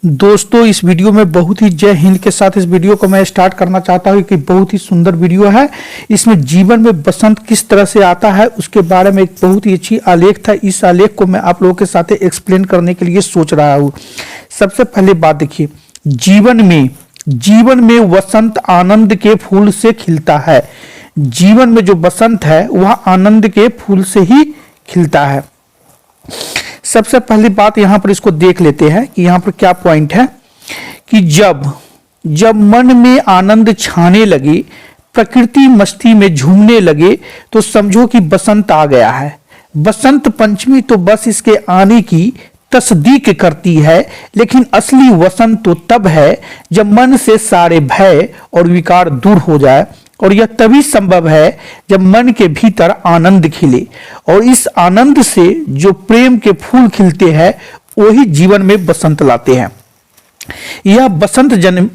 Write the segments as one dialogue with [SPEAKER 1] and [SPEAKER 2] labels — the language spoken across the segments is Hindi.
[SPEAKER 1] दोस्तों इस वीडियो में बहुत ही जय हिंद के साथ इस वीडियो को मैं स्टार्ट करना चाहता हूं कि बहुत ही सुंदर वीडियो है। इसमें जीवन में बसंत किस तरह से आता है उसके बारे में एक बहुत ही अच्छी आलेख था। इस आलेख को मैं आप लोगों के साथ एक्सप्लेन करने के लिए सोच रहा हूं। सबसे पहले बात देखिए, जीवन में वसंत आनंद के फूल से खिलता है। जीवन में जो बसंत है वह आनंद के फूल से ही खिलता है। सबसे पहली बात यहां पर इसको देख लेते हैं कि यहां पर क्या पॉइंट है कि जब मन में आनंद छाने लगे, प्रकृति मस्ती में झूमने लगे तो समझो कि बसंत आ गया है। बसंत पंचमी तो बस इसके आने की तस्दीक करती है, लेकिन असली वसंत तो तब है जब मन से सारे भय और विकार दूर हो जाए, और यह तभी संभव है जब मन के भीतर आनंद खिले, और इस आनंद से जो प्रेम के फूल खिलते हैं वही जीवन में बसंत लाते हैं। यह बसंत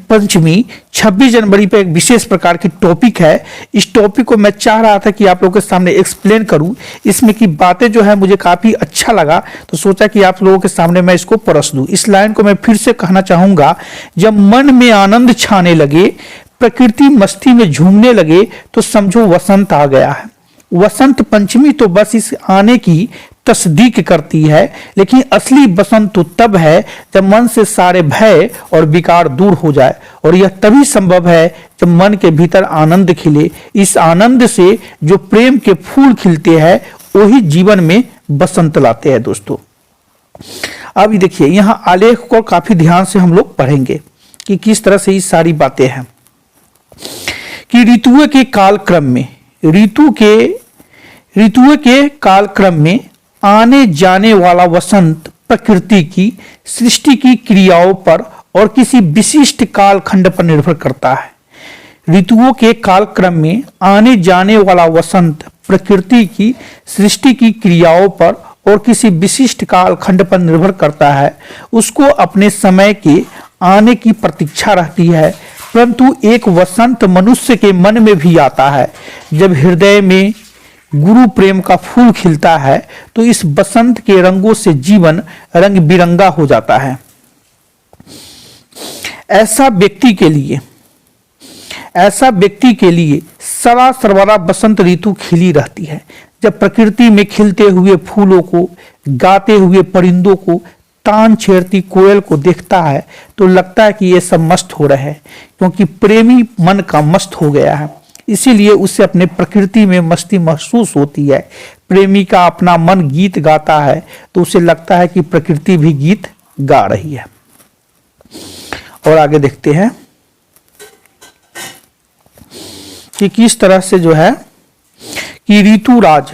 [SPEAKER 1] पंचमी 26 जनवरी पर एक विशेष प्रकार की टॉपिक है। इस टॉपिक को मैं चाह रहा था कि आप लोगों के सामने एक्सप्लेन करूं। इसमें की बातें जो है मुझे काफी अच्छा लगा, तो सोचा कि आप लोगों के सामने मैं इसको परस दूं। इस लाइन को मैं फिर से कहना चाहूंगा, जब मन में आनंद छाने लगे, प्रकृति मस्ती में झूमने लगे तो समझो वसंत आ गया है। वसंत पंचमी तो बस इस आने की तस्दीक करती है, लेकिन असली बसंत तो तब है जब मन से सारे भय और विकार दूर हो जाए, और यह तभी संभव है जब मन के भीतर आनंद खिले। इस आनंद से जो प्रेम के फूल खिलते हैं वही जीवन में बसंत लाते हैं। दोस्तों अब देखिए, यहाँ आलेख को काफी ध्यान से हम लोग पढ़ेंगे कि किस तरह से ये सारी बातें हैं कि ऋतुओं के कालक्रम में आने जाने वाला वसंत प्रकृति की सृष्टि की क्रियाओं पर और किसी विशिष्ट कालखंड पर निर्भर करता है। ऋतुओं के कालक्रम में आने जाने वाला वसंत प्रकृति की सृष्टि की क्रियाओं पर और किसी विशिष्ट कालखंड पर निर्भर करता है। उसको अपने समय के आने की प्रतीक्षा रहती है, परंतु एक वसंत मनुष्य के मन में भी आता है। जब हृदय में गुरु प्रेम का फूल खिलता है तो इस बसंत के रंगों से जीवन रंग बिरंगा हो जाता है। ऐसा व्यक्ति के लिए सदा सर्वदा बसंत ऋतु खिली रहती है। जब प्रकृति में खिलते हुए फूलों को, गाते हुए परिंदों को, तान छेड़ती कोयल को देखता है तो लगता है कि ये सब मस्त हो रहे हैं, क्योंकि प्रेमी मन का मस्त हो गया है। इसीलिए उसे अपने प्रकृति में मस्ती महसूस होती है। प्रेमी का अपना मन गीत गाता है तो उसे लगता है कि प्रकृति भी गीत गा रही है। और आगे देखते हैं कि किस तरह से जो है कि ऋतुराज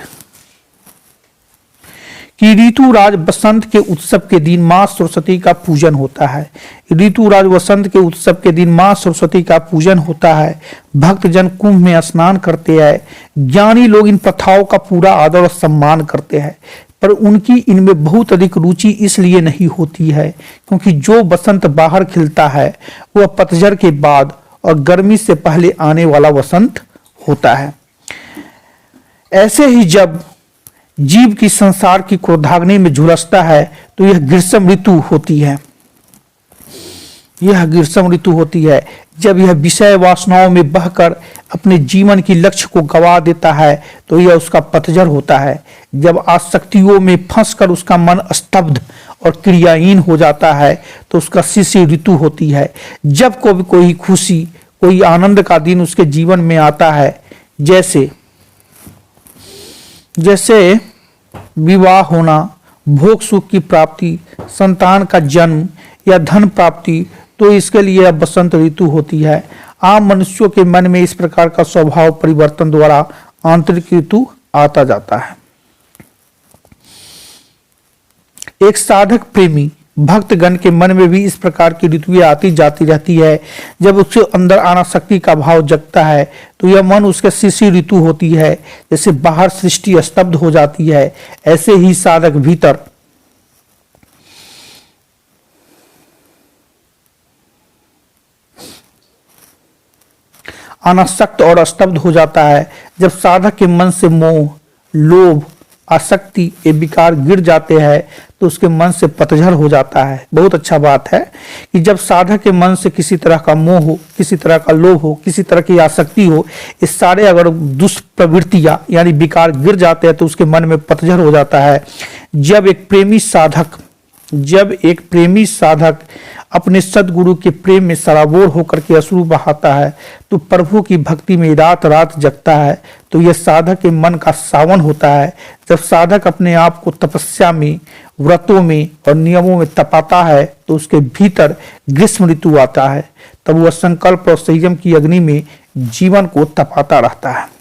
[SPEAKER 1] बसंत के उत्सव के दिन मां सरस्वती का पूजन होता है। ऋतुराज वसंत के उत्सव के दिन मां सरस्वती का पूजन होता है। भक्तजन कुंभ में स्नान करते हैं। ज्ञानी लोग इन प्रथाओं का पूरा आदर और सम्मान करते हैं, पर उनकी इनमें बहुत अधिक रुचि इसलिए नहीं होती है क्योंकि जो बसंत बाहर खिलता है वह पतझड़ के बाद और गर्मी से पहले आने वाला वसंत होता है। ऐसे ही जब जीव की संसार की क्रोधाग्नि में झुलसता है तो यह ग्रीष्म ऋतु होती है। जब यह विषय वासनाओं में बहकर अपने जीवन की लक्ष्य को गवा देता है तो यह उसका पतझड़ होता है। जब आसक्तियों में फंसकर उसका मन स्तब्ध और क्रियाहीन हो जाता है तो उसका शिशिर ऋतु होती है। जब कोई खुशी, कोई आनंद का दिन उसके जीवन में आता है, जैसे विवाह होना, भोग सुख की प्राप्ति, संतान का जन्म या धन प्राप्ति, तो इसके लिए बसंत ऋतु होती है। आम मनुष्यों के मन में इस प्रकार का स्वभाव परिवर्तन द्वारा आंतरिक ऋतु आता जाता है। एक साधक प्रेमी भक्तगण के मन में भी इस प्रकार की ऋतुएं आती जाती रहती है। जब उसके अंदर अनासक्ति का भाव जगता है तो यह मन उसके शिशिर ऋतु होती है। जैसे बाहर सृष्टि स्तब्ध हो जाती है, ऐसे ही साधक भीतर अनासक्त और स्तब्ध हो जाता है। जब साधक के मन से मोह, लोभ, आसक्ति ये विकार गिर जाते हैं तो उसके मन से पतझड़ हो जाता है। बहुत अच्छा बात है कि जब साधक के मन से किसी तरह का मोह हो, किसी तरह का लोभ हो, किसी तरह की आसक्ति हो, इस सारे अगर दुष्प्रवृत्तियां यानी विकार गिर जाते हैं तो उसके मन में पतझड़ हो जाता है। जब एक प्रेमी साधक अपने सदगुरु के प्रेम में सराबोर होकर के अश्रु बहाता है, तो प्रभु की भक्ति में रात रात जगता है, तो यह साधक के मन का सावन होता है। जब साधक अपने आप को तपस्या में, व्रतों में और नियमों में तपाता है, तो उसके भीतर ग्रीष्म ऋतु आता है। तब वह संकल्प और संयम की अग्नि में जीवन को तपाता रहता है।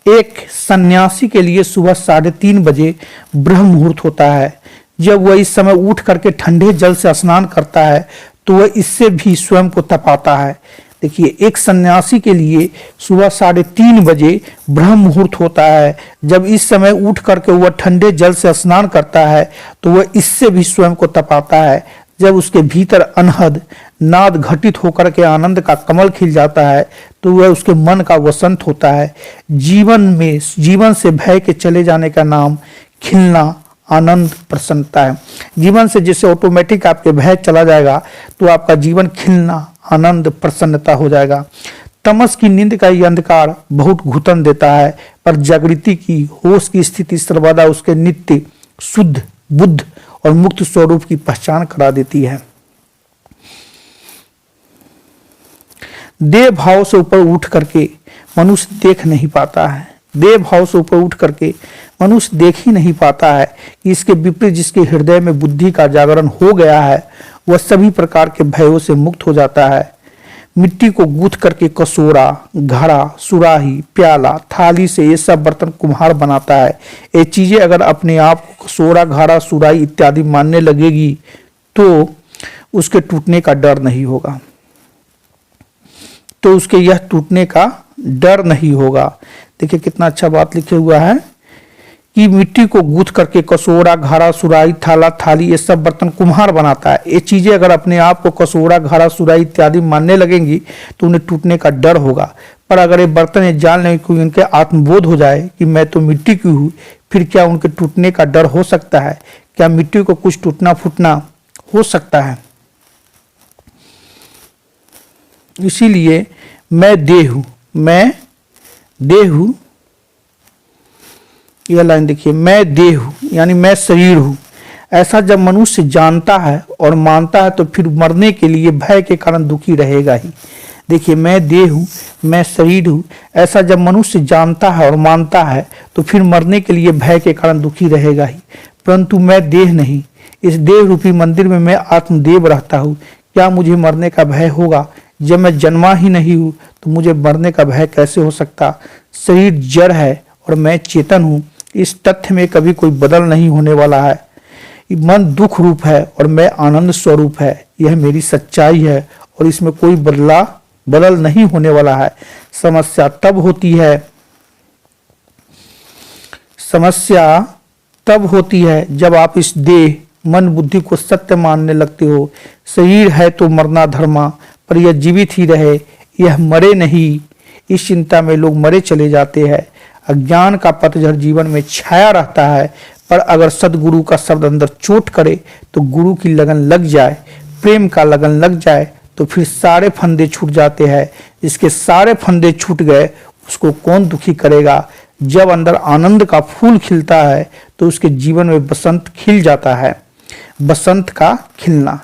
[SPEAKER 1] एक सन्यासी के लिए सुबह 3:30 बजे ब्रह्म मुहूर्त होता है। जब वह इस समय उठ करके ठंडे जल से स्नान करता है तो वह इससे भी स्वयं को तपाता है। देखिए, एक सन्यासी के लिए सुबह 3:30 बजे ब्रह्म मुहूर्त होता है। जब इस समय उठ करके वह ठंडे जल से स्नान करता है तो वह इससे भी स्वयं को तपाता है। जब उसके भीतर अनहद नाद घटित होकर के आनंद का कमल खिल जाता है तो वह उसके मन का वसंत होता है। जीवन से भय के चले जाने का नाम खिलना, आनंद, प्रसन्नता है। जीवन से जैसे ऑटोमेटिक आपके भय चला जाएगा तो आपका जीवन खिलना, आनंद, प्रसन्नता हो जाएगा। तमस की नींद का यह अंधकार बहुत घुटन देता है, पर जागृति की होश की स्थिति सर्वदा उसके नित्य शुद्ध, बुद्ध और मुक्त स्वरूप की पहचान करा देती है। देह भाव से ऊपर उठ करके मनुष्य देख नहीं पाता है। देह भाव से ऊपर उठ करके मनुष्य देख ही नहीं पाता है कि इसके विपरीत जिसके हृदय में बुद्धि का जागरण हो गया है वह सभी प्रकार के भयों से मुक्त हो जाता है। मिट्टी को गूंथ करके कसोरा, घड़ा, सुराही, प्याला, थाली से ये सब बर्तन कुम्हार बनाता है। ये चीजें अगर अपने आप को कसोरा, घड़ा, सुराही इत्यादि मानने लगेगी तो उसके टूटने का डर नहीं होगा, तो उसके यह टूटने का डर नहीं होगा। देखिए कितना अच्छा बात लिखे हुआ है कि मिट्टी को गूंथ करके कसोरा, घड़ा, सुराही, थाला, थाली ये सब बर्तन कुम्हार बनाता है। ये चीजें अगर अपने आप को कसोरा, घड़ा, सुराही इत्यादि मानने लगेंगी तो उन्हें टूटने का डर होगा। पर अगर ये बर्तन ये जान लें कि उनके आत्मबोध हो जाए कि मैं तो मिट्टी की हूँ, फिर क्या उनके टूटने का डर हो सकता है? क्या मिट्टी को कुछ टूटना फूटना हो सकता है? इसीलिए मैं देह हूं, मैं देह हूं, यह लाइन देखिए, मैं देह हूं यानी मैं शरीर हूं। ऐसा जब मनुष्य जानता है और मानता है तो फिर मरने के लिए भय के कारण दुखी रहेगा ही। देखिए, मैं देह हूं, मैं शरीर हूं, ऐसा जब मनुष्य जानता है और मानता है तो फिर मरने के लिए भय के कारण दुखी रहेगा ही। परंतु मैं देह नहीं, इस देह रूपी मंदिर में मैं आत्मदेव रहता हूं। क्या मुझे मरने का भय होगा? जब मैं जन्मा ही नहीं हूं तो मुझे मरने का भय कैसे हो सकता? शरीर जड़ है और मैं चेतन हूं, इस तथ्य में कभी कोई बदल नहीं होने वाला है। मन दुख रूप है और मैं आनंद स्वरूप है, यह मेरी सच्चाई है और इसमें कोई बदल नहीं होने वाला है। समस्या तब होती है जब आप इस देह, मन, बुद्धि को सत्य मानने लगते हो। शरीर है तो मरना धर्मा, पर यह जीवित ही रहे, यह मरे नहीं। इस चिंता में लोग मरे चले जाते हैं। अज्ञान का पतझड़ जीवन में छाया रहता है, पर अगर सदगुरु का शब्द अंदर चोट करे तो गुरु की लगन लग जाए, प्रेम का लगन लग जाए तो फिर सारे फंदे छूट जाते हैं। जिसके सारे फंदे छूट गए उसको कौन दुखी करेगा? जब अंदर आनंद का फूल खिलता है तो उसके जीवन में बसंत खिल जाता है। बसंत का खिलना।